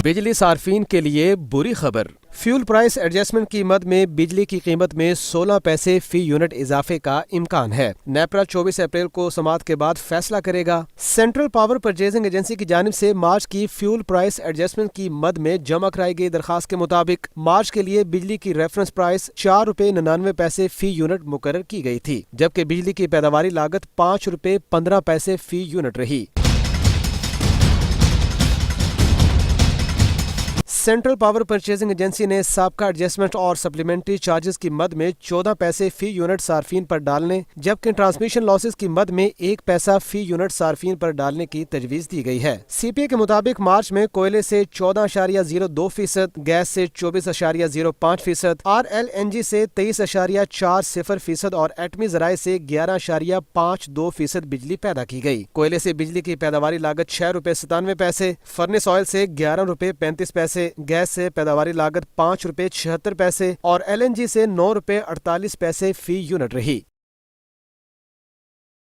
بجلی صارفین کے لیے بری خبر۔ فیول پرائس ایڈجسٹمنٹ کی مد میں بجلی کی قیمت میں 16 پیسے فی یونٹ اضافے کا امکان ہے۔ نیپرا 24 اپریل کو سماعت کے بعد فیصلہ کرے گا۔ سینٹرل پاور پرچیزنگ ایجنسی کی جانب سے مارچ کی فیول پرائس ایڈجسٹمنٹ کی مد میں جمع کرائی گئی درخواست کے مطابق مارچ کے لیے بجلی کی ریفرنس پرائس 4 روپے 99 پیسے فی یونٹ مقرر کی گئی تھی، جبکہ بجلی کی پیداواری لاگت 5 روپے 15 پیسے فی یونٹ رہی۔ سینٹرل پاور پرچیزنگ ایجنسی نے سابقہ ایڈجسٹمنٹ اور سپلیمنٹری چارجز کی مد میں 14 پیسے فی یونٹ صارفین پر ڈالنے، جبکہ ٹرانسمیشن لاسز کی مد میں 1 پیسہ فی یونٹ صارفین پر ڈالنے کی تجویز دی گئی ہے۔ سی پی اے کے مطابق مارچ میں کوئلے سے 14.02%، گیس سے 24.05%، آر ایل این جی سے 23.40% اور ایٹمی ذرائع سے 11.52% بجلی پیدا کی گئی۔ کوئلے سے بجلی کی پیداواری لاگت 6 روپے 97 پیسے، فرنس آئل سے 11 روپے 35 پیسے، گیس سے پیداواری لاگت 5 روپے 76 پیسے اور ایل این جی سے 9 روپے 48 پیسے فی یونٹ رہی۔